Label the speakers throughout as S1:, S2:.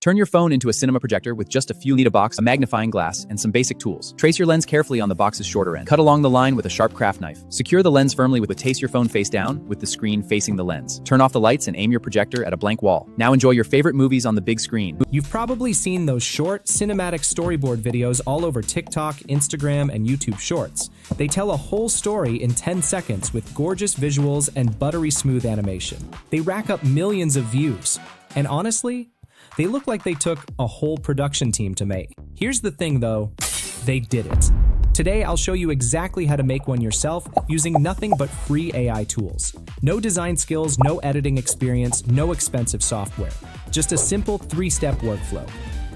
S1: Turn your phone into a cinema projector with just a few. Need a box, a magnifying glass, and some basic tools. Trace your lens carefully on the box's shorter end. Cut along the line with a sharp craft knife. Secure the lens firmly with Place your phone face down with the screen facing the lens. Turn off the lights and aim your projector at a blank wall. Now enjoy your favorite movies on the big screen.
S2: You've probably seen those short, cinematic storyboard videos all over TikTok, Instagram, and YouTube Shorts. They tell a whole story in 10 seconds with gorgeous visuals and buttery smooth animation. They rack up millions of views. And honestly, they look like they took a whole production team to make. Here's the thing though, they did it. Today I'll show you exactly how to make one yourself using nothing but free AI tools. No design skills, no editing experience, no expensive software. Just a simple 3-step workflow.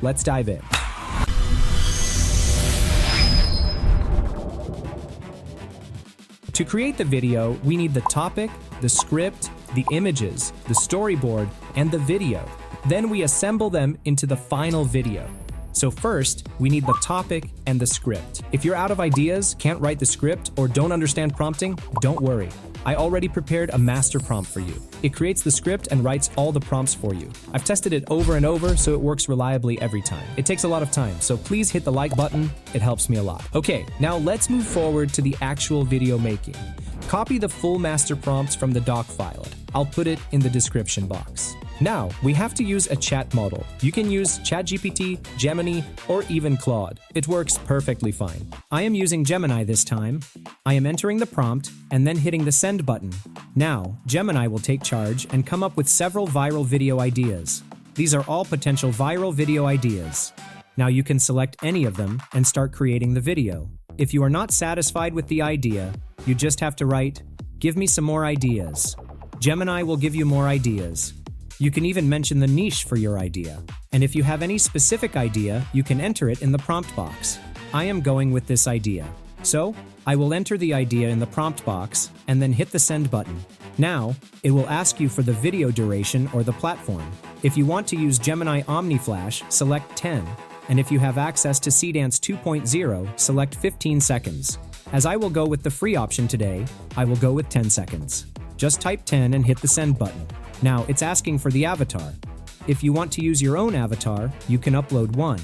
S2: Let's dive in. To create the video, we need the topic, the script, the images, the storyboard, and the video. Then we assemble them into the final video. So first, we need the topic and the script. If you're out of ideas, can't write the script, or don't understand prompting, don't worry. I already prepared a master prompt for you. It creates the script and writes all the prompts for you. I've tested it over and over, so it works reliably every time. It takes a lot of time, so please hit the like button. It helps me a lot. Okay, now let's move forward to the actual video making. Copy the full master prompts from the doc file. I'll put it in the description box. Now, we have to use a chat model. You can use ChatGPT, Gemini, or even Claude. It works perfectly fine. I am using Gemini this time. I am entering the prompt and then hitting the send button. Now, Gemini will take charge and come up with several viral video ideas. These are all potential viral video ideas. Now you can select any of them and start creating the video. If you are not satisfied with the idea, you just have to write, "Give me some more ideas." Gemini will give you more ideas. You can even mention the niche for your idea. And if you have any specific idea, you can enter it in the prompt box. I am going with this idea. So, I will enter the idea in the prompt box and then hit the send button. Now, it will ask you for the video duration or the platform. If you want to use Gemini OmniFlash, select 10. And if you have access to Cdance 2.0, select 15 seconds. As I will go with the free option today, I will go with 10 seconds. Just type 10 and hit the send button. Now, it's asking for the avatar. If you want to use your own avatar, you can upload one.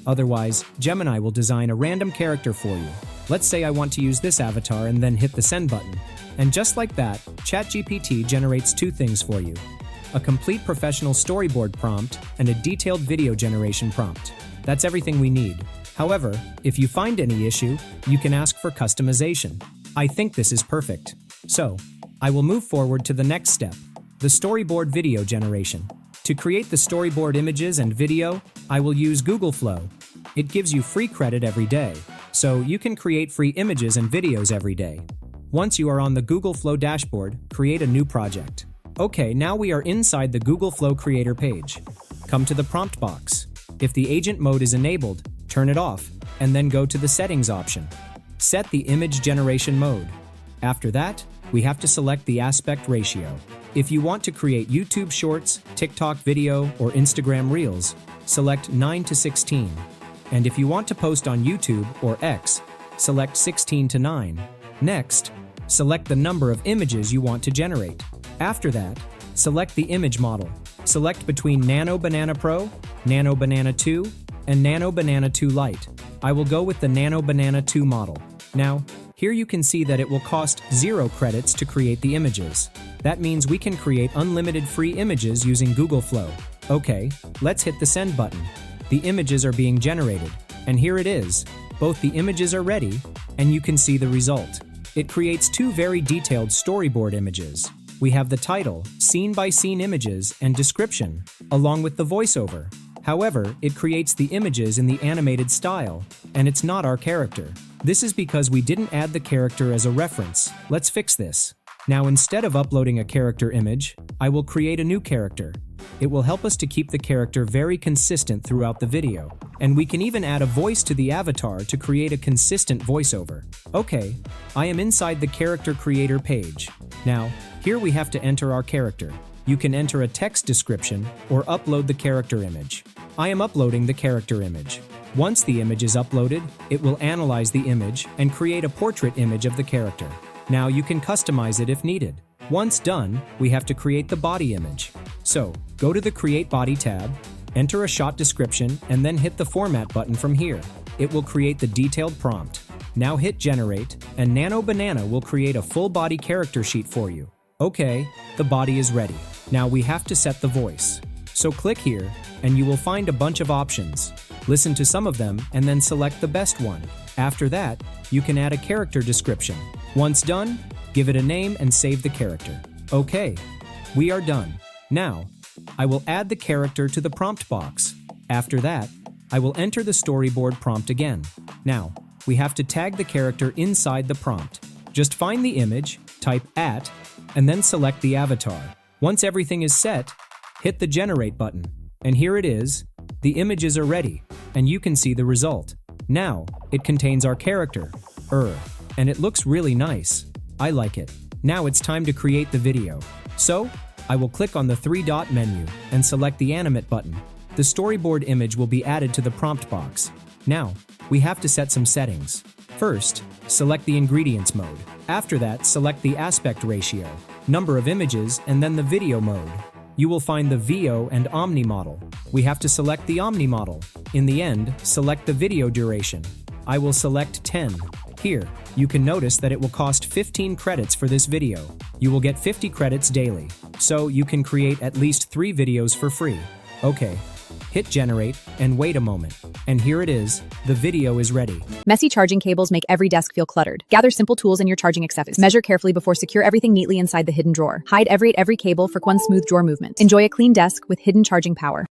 S2: Otherwise, Gemini will design a random character for you. Let's say I want to use this avatar and then hit the send button. And just like that, ChatGPT generates 2 things for you: a complete professional storyboard prompt and a detailed video generation prompt. That's everything we need. However, if you find any issue, you can ask for customization. I think this is perfect. So, I will move forward to the next step, the storyboard video generation. To create the storyboard images and video, I will use Google Flow. It gives you free credit every day, so you can create free images and videos every day. Once you are on the Google Flow dashboard, create a new project. Okay, now we are inside the Google Flow Creator page. Come to the prompt box. If the agent mode is enabled, turn it off, and then go to the settings option. Set the image generation mode. After that, we have to select the aspect ratio. If you want to create YouTube Shorts, TikTok video, or Instagram Reels, select 9:16. And if you want to post on YouTube or X, select 16:9. Next, select the number of images you want to generate. After that, select the image model. Select between Nano Banana Pro, Nano Banana 2, and Nano Banana 2 Lite. I will go with the Nano Banana 2 model. Now, here you can see that it will cost 0 credits to create the images. That means we can create unlimited free images using Google Flow. Okay, let's hit the send button. The images are being generated, and here it is. Both the images are ready, and you can see the result. It creates 2 very detailed storyboard images. We have the title, scene-by-scene images, and description, along with the voiceover. However, it creates the images in the animated style, and it's not our character. This is because we didn't add the character as a reference. Let's fix this. Now, instead of uploading a character image, I will create a new character. It will help us to keep the character very consistent throughout the video. And we can even add a voice to the avatar to create a consistent voiceover. Okay, I am inside the character creator page. Now, here we have to enter our character. You can enter a text description or upload the character image. I am uploading the character image. Once the image is uploaded, it will analyze the image and create a portrait image of the character. Now you can customize it if needed. Once done, we have to create the body image. So, go to the Create Body tab, Enter a shot description and then hit the Format button from here. It will create the detailed prompt. Now hit Generate, and Nano Banana will create a full-body character sheet for you. Okay, the body is ready. Now we have to set the voice. So click here, and you will find a bunch of options. Listen to some of them, and then select the best one. After that, you can add a character description. Once done, give it a name and save the character. Okay, we are done. Now, I will add the character to the prompt box. After that, I will enter the storyboard prompt again. Now, we have to tag the character inside the prompt. Just find the image, type @ and then select the avatar. Once everything is set, hit the Generate button. And here it is. The images are ready, and you can see the result. Now, it contains our character, and it looks really nice. I like it. Now it's time to create the video. So, I will click on the 3-dot menu and select the Animate button. The storyboard image will be added to the prompt box. Now, we have to set some settings. First, select the ingredients mode. After that, select the aspect ratio, number of images, and then the video mode. You will find the VO and Omni model. We have to select the Omni model. In the end, select the video duration. I will select 10. Here, you can notice that it will cost 15 credits for this video. You will get 50 credits daily, so you can create at least 3 videos for free. Okay. Hit Generate, and wait a moment. And here it is, the video is ready.
S3: Messy charging cables make every desk feel cluttered. Gather simple tools in your charging accessories. Measure carefully before secure everything neatly inside the hidden drawer. Hide every cable for one smooth drawer movement. Enjoy a clean desk with hidden charging power.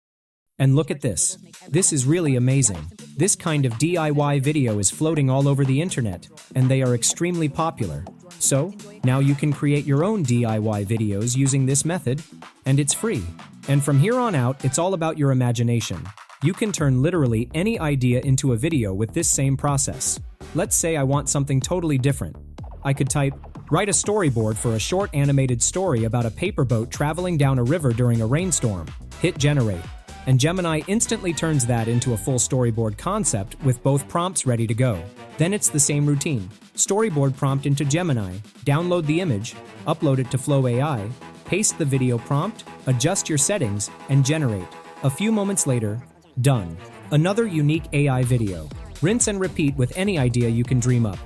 S2: And look at this. This is really amazing. This kind of DIY video is floating all over the internet, and they are extremely popular. So, now you can create your own DIY videos using this method, and it's free. And from here on out, it's all about your imagination. You can turn literally any idea into a video with this same process. Let's say I want something totally different. I could type, write a storyboard for a short animated story about a paper boat traveling down a river during a rainstorm. Hit Generate. And Gemini instantly turns that into a full storyboard concept with both prompts ready to go. Then it's the same routine. Storyboard prompt into Gemini, download the image, upload it to Flow AI, paste the video prompt, adjust your settings, and generate. A few moments later, done. Another unique AI video. Rinse and repeat with any idea you can dream up.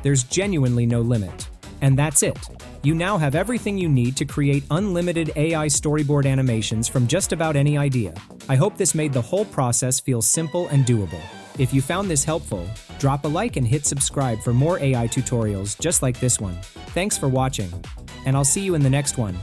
S2: There's genuinely no limit. And that's it. You now have everything you need to create unlimited AI storyboard animations from just about any idea. I hope this made the whole process feel simple and doable. If you found this helpful, drop a like and hit subscribe for more AI tutorials just like this one. Thanks for watching, and I'll see you in the next one.